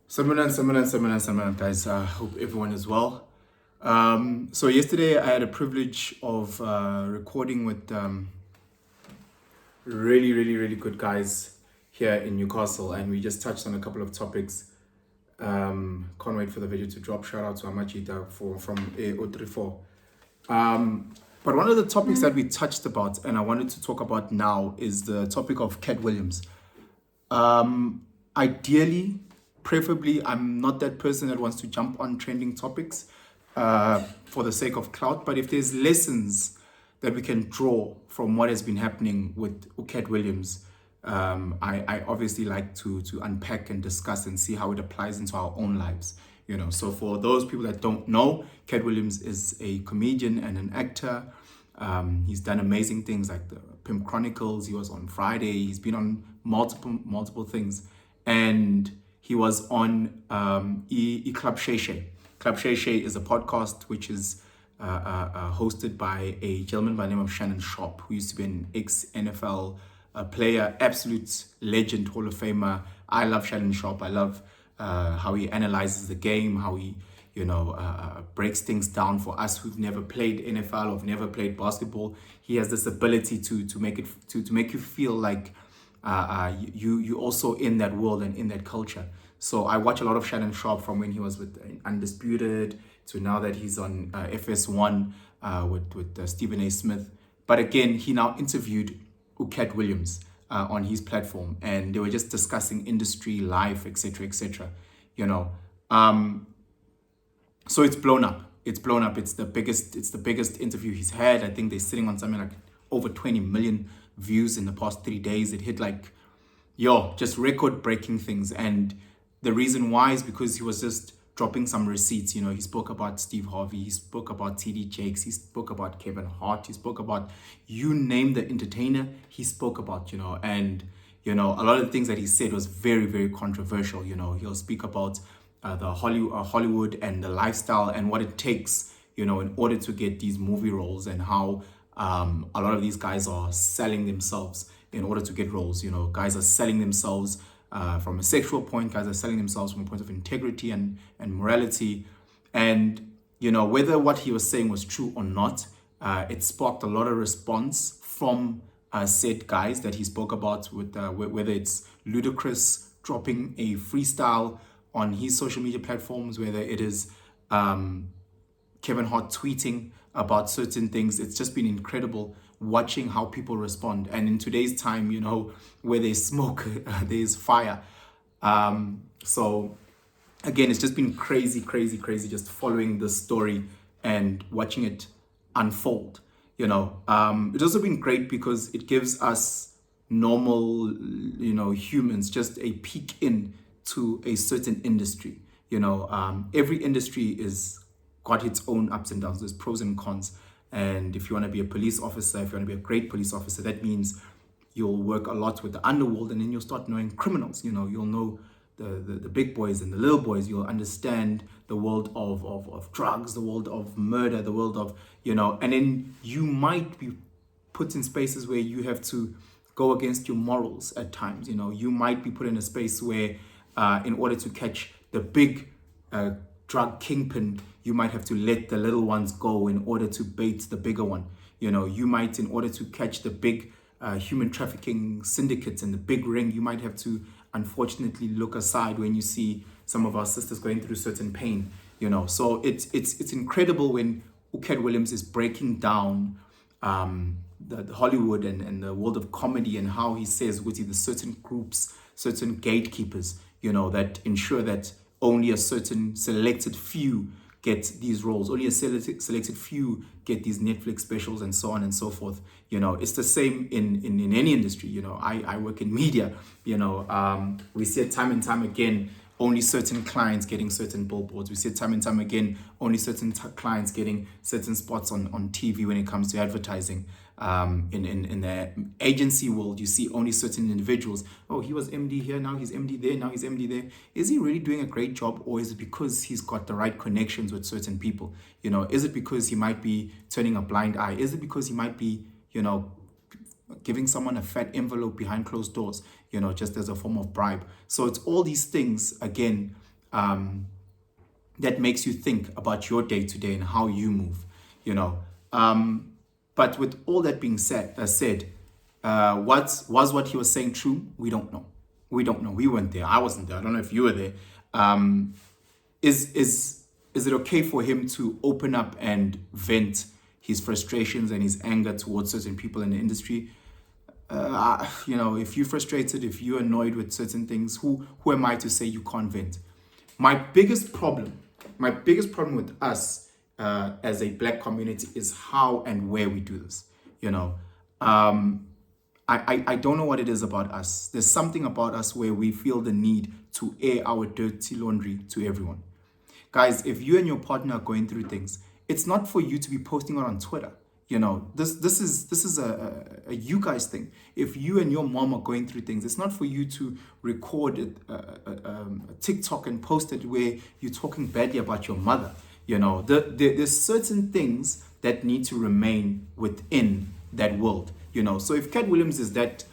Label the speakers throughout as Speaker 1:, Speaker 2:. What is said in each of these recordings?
Speaker 1: Samanan, guys. Hope everyone is well. So yesterday I had a privilege of recording with really good guys here in Newcastle, and we just touched on a couple of topics. Can't wait for the video to drop. Shout out to Amachita from A034. But one of the topics that we touched about and I wanted to talk about now is the topic of Katt Williams. Ideally, preferably, I'm not that person that wants to jump on trending topics for the sake of clout. But if there's lessons that we can draw from what has been happening with Katt Williams, I obviously like to unpack and discuss and see how it applies into our own lives. So for those people that don't know, Katt Williams is a comedian and an actor. He's done amazing things like the Pimp Chronicles. He was on Friday. He's been on multiple things, and he was on Club Shay Shay. Club Shay Shay is a podcast which is hosted by a gentleman by the name of Shannon Sharpe, who used to be an ex-NFL player, absolute legend, Hall of Famer. I love Shannon Sharpe. I love how he analyzes the game, how he breaks things down for us who've never played NFL or have never played basketball. He has this ability to make it to make you feel like you also in that world and in that culture. So I watch a lot of Shannon Sharpe from when he was with Undisputed to now that he's on FS1 with Stephen A. Smith. But again, he now interviewed Katt Williams on his platform, and they were just discussing industry, life, etc. So it's blown up. It's the biggest interview he's had. I think they're sitting on something like over 20 million views in the past 3 days. It hit just record-breaking things. And the reason why is because he was just dropping some receipts. He spoke about Steve Harvey, he spoke about TD Jakes, he spoke about Kevin Hart, he spoke about, you name the entertainer, he spoke about, and, a lot of the things that he said was very, very controversial. He'll speak about the Hollywood and the lifestyle and what it takes, in order to get these movie roles, and how a lot of these guys are selling themselves in order to get roles. Guys are selling themselves from a sexual point. Guys are selling themselves from a point of integrity and morality. And, whether what he was saying was true or not, it sparked a lot of response from said guys that he spoke about, with whether it's Ludacris dropping a freestyle on his social media platforms, whether it is Kevin Hart tweeting about certain things. It's just been incredible watching how people respond. And in today's time, where there's smoke, there's fire. So again, it's just been crazy, just following the story and watching it unfold. It's also been great because it gives us normal, humans just a peek in to a certain industry. Every industry is got its own ups and downs. There's pros and cons. And if you want to be a police officer, if you want to be a great police officer, that means you'll work a lot with the underworld, and then you'll start knowing criminals. You'll know the big boys and the little boys. You'll understand the world of drugs, the world of murder, the world of, and then you might be put in spaces where you have to go against your morals at times. You might be put in a space where in order to catch the big drug kingpin, you might have to let the little ones go in order to bait the bigger one. You might, in order to catch the big human trafficking syndicates and the big ring, you might have to unfortunately look aside when you see some of our sisters going through certain pain. So it's incredible when Katt Williams is breaking down the Hollywood and the world of comedy, and how he says with the certain groups, certain gatekeepers, that ensure that only a certain selected few get these roles, only a selected few get these Netflix specials, and so on and so forth. It's the same in any industry. I work in media. We see it time and time again, only certain clients getting certain billboards. We see it time and time again, only certain clients getting certain spots on TV when it comes to advertising. In the agency world, you see only certain individuals. Oh, he was MD here, now he's MD there, now he's MD there. Is he really doing a great job, or is it because he's got the right connections with certain people? Is it because he might be turning a blind eye? Is it because he might be, giving someone a fat envelope behind closed doors, just as a form of bribe? So it's all these things, again, that makes you think about your day to day and how you move, you know. But with all that being was what he was saying true? We don't know. We don't know. We weren't there. I wasn't there. I don't know if you were there. Um, is it okay for him to open up and vent his frustrations and his anger towards certain people in the industry? If you're frustrated, if you're annoyed with certain things, who am I to say you can't vent? My biggest problem with us as a black community is how and where we do this. You know, I don't know what it is about us. There's something about us where we feel the need to air our dirty laundry to everyone. Guys, if you and your partner are going through things, it's not for you to be posting it on Twitter. You know, this is a you guys thing. If you and your mom are going through things, it's not for you to record a TikTok and post it where you're talking badly about your mother. You know, there's certain things that need to remain within that world. You know, so if Katt Williams is that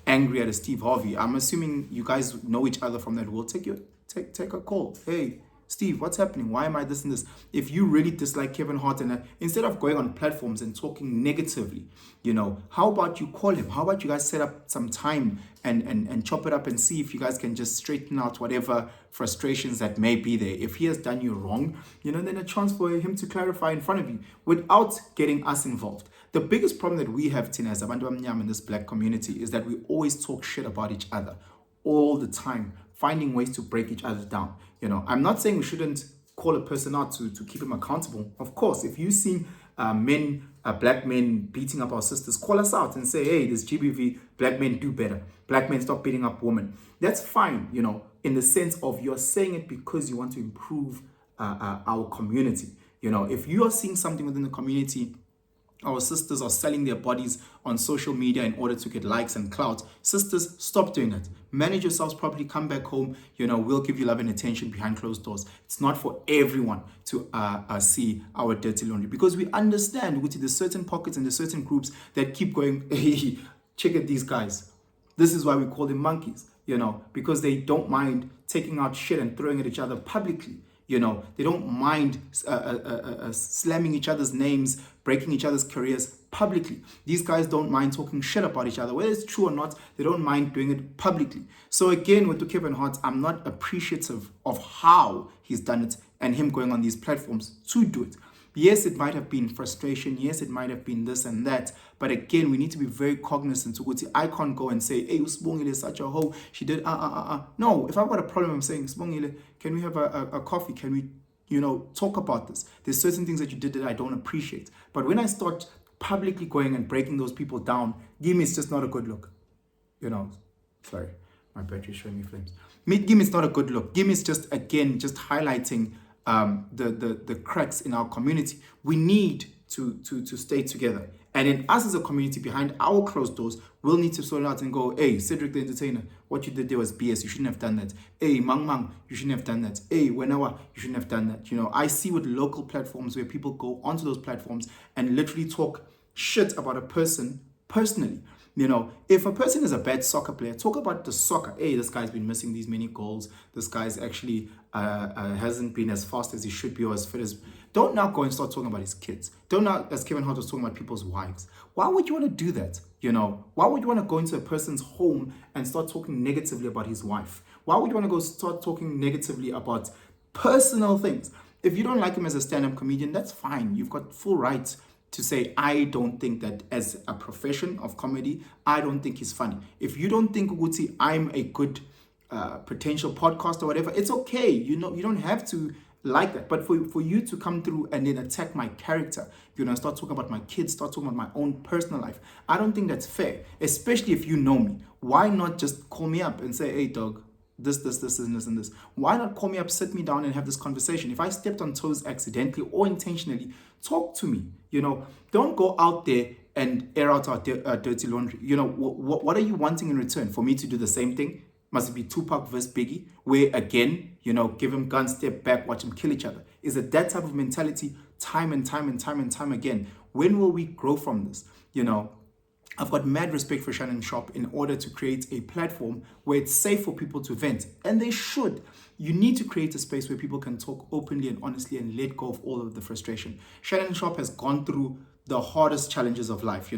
Speaker 1: angry at a Steve Harvey, I'm assuming you guys know each other from that world. Take a call. Hey, Steve, what's happening? Why am I this and this? If you really dislike Kevin Hart, and instead of going on platforms and talking negatively, you know, how about you call him? How about you guys set up some time and chop it up and see if you guys can just straighten out whatever frustrations that may be there. If he has done you wrong, you know, then a chance for him to clarify in front of you without getting us involved. The biggest problem that we have, Tina, as Abantu Amnyama in this black community, is that we always talk shit about each other all the time, finding ways to break each other down. You know, I'm not saying we shouldn't call a person out to keep him accountable. Of course, if you see black men beating up our sisters, call us out and say, hey, this GBV, black men do better. Black men stop beating up women. That's fine, you know, in the sense of you're saying it because you want to improve our community. You know, if you are seeing something within the community, our sisters are selling their bodies on social media in order to get likes and clout. Sisters, stop doing that. Manage yourselves properly. Come back home. You know, we'll give you love and attention behind closed doors. It's not for everyone to see our dirty laundry, because we understand which there's certain pockets and there's certain groups that keep going, hey, check out these guys. This is why we call them monkeys, you know, because they don't mind taking out shit and throwing at each other publicly. You know, they don't mind slamming each other's names, breaking each other's careers publicly. These guys don't mind talking shit about each other. Whether it's true or not, they don't mind doing it publicly. So again, with Kevin Hart, I'm not appreciative of how he's done it and him going on these platforms to do it. Yes, it might have been frustration. Yes, it might have been this and that. But again, we need to be very cognizant to what I can't go and say, hey, Sibongile is such a hoe. She did, No, if I've got a problem, I'm saying, Sibongile, can we have a coffee? Can we, you know, talk about this? There's certain things that you did that I don't appreciate. But when I start publicly going and breaking those people down, Gimme, it's just not a good look. You know, sorry, my battery's showing me flames. Gimme, it's not a good look. Gimme, it's just, again, just highlighting the cracks in our community. We need to stay together, and in us as a community behind our closed doors, we'll need to sort it out and go, hey, Cedric the Entertainer, what you did there was BS. You shouldn't have done that. Hey, Mang, you shouldn't have done that. Hey, Wenawa, you shouldn't have done that. You know, I see with local platforms where people go onto those platforms and literally talk shit about a person personally. You know, if a person is a bad soccer player, talk about the soccer. Hey, this guy's been missing these many goals. This guy's actually hasn't been as fast as he should be or as fit as... Don't now go and start talking about his kids. Don't now, as Kevin Hart was talking about people's wives. Why would you want to do that? You know, why would you want to go into a person's home and start talking negatively about his wife? Why would you want to go start talking negatively about personal things? If you don't like him as a stand-up comedian, that's fine. You've got full right to say, I don't think that as a profession of comedy, I don't think he's funny. If you don't think, Uguti, I'm a good potential podcast or whatever, it's okay. You know, you don't have to like that. But for you to come through and then attack my character, you know, start talking about my kids, start talking about my own personal life, I don't think that's fair, especially if you know me. Why not just call me up and say, hey, dog, this, and this. Why not call me up, sit me down and have this conversation? If I stepped on toes accidentally or intentionally, talk to me. You know, don't go out there and air out our dirty laundry. You know, what are you wanting in return? For me to do the same thing? Must it be Tupac versus Biggie, where again, you know, give him guns, step back, watch them kill each other? Is it that type of mentality time and time again? When will we grow from this? You know, I've got mad respect for Shannon Sharp in order to create a platform where it's safe for people to vent. And they should. You need to create a space where people can talk openly and honestly and let go of all of the frustration. Shannon Sharp has gone through the hardest challenges of life,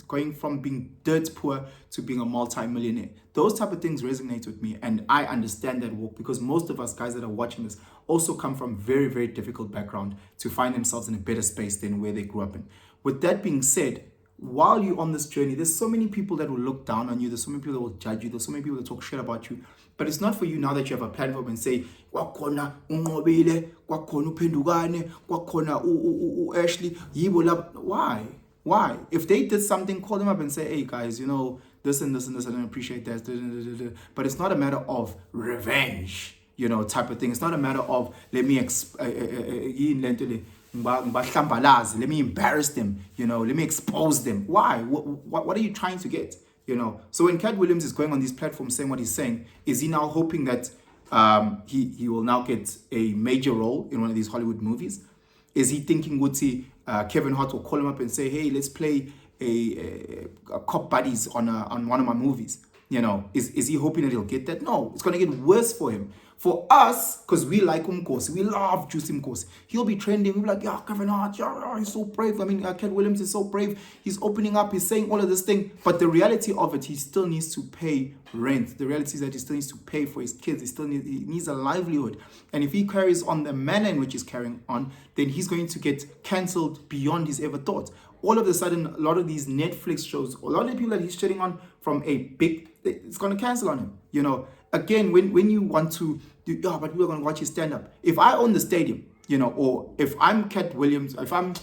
Speaker 1: going from being dirt poor to being a multi-millionaire. Those type of things resonate with me, and I understand that walk because most of us guys that are watching this also come from very, very difficult background to find themselves in a better space than where they grew up in. With that being said, while you're on this journey, there's so many people that will look down on you. There's so many people that will judge you. There's so many people that talk shit about you. But it's not for you now that you have a platform and say, kwakhona unqobile, kwakhona uphendukane, kwakhona Ashley, yibo lab. Why? If they did something, call them up and say, hey guys, this and this and this, I don't appreciate that. But it's not a matter of revenge, type of thing. It's not a matter of let me let me embarrass them, let me expose them. Why? What are you trying to get? So when Katt Williams is going on these platforms saying what he's saying, is he now hoping that he will now get a major role in one of these Hollywood movies? Is he thinking would Kevin Hart will call him up and say, hey, let's play a cop buddies on one of my movies? Is he hoping that he'll get that? No, it's going to get worse for him. For us, because we like Umkosi, we love Juicy Umkosi. He'll be trending. We'll be like, yeah, Kevin Hart, yeah, he's so brave. I mean, Katt Williams is so brave. He's opening up, he's saying all of this thing. But the reality of it, he still needs to pay rent. The reality is that he still needs to pay for his kids. He needs a livelihood. And if he carries on the manner in which he's carrying on, then he's going to get cancelled beyond his ever thought. All of a sudden, a lot of these Netflix shows, a lot of the people that he's shitting on from a big, it's going to cancel on him, Again, when you want to do, but people are going to watch you stand up. If I own the stadium, or if I'm Katt Williams, if I'm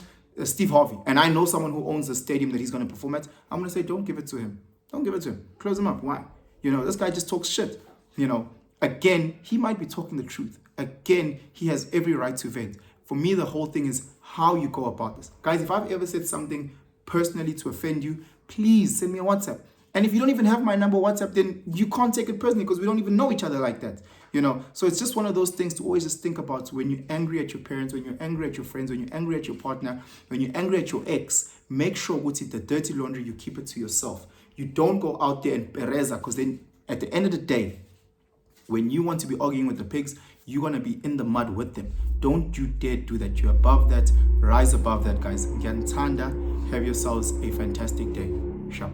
Speaker 1: Steve Harvey, and I know someone who owns the stadium that he's going to perform at, I'm going to say, don't give it to him. Don't give it to him. Close him up. Why? This guy just talks shit. Again, he might be talking the truth. Again, he has every right to vent. For me, the whole thing is how you go about this. Guys, if I've ever said something personally to offend you, please send me a WhatsApp. And if you don't even have my number WhatsApp, then you can't take it personally because we don't even know each other like that. So it's just one of those things to always just think about when you're angry at your parents, when you're angry at your friends, when you're angry at your partner, when you're angry at your ex, make sure what's it, the dirty laundry, you keep it to yourself. You don't go out there and pereza, because then at the end of the day, when you want to be arguing with the pigs, you're going to be in the mud with them. Don't you dare do that. You're above that. Rise above that, guys. Have yourselves a fantastic day. Ciao.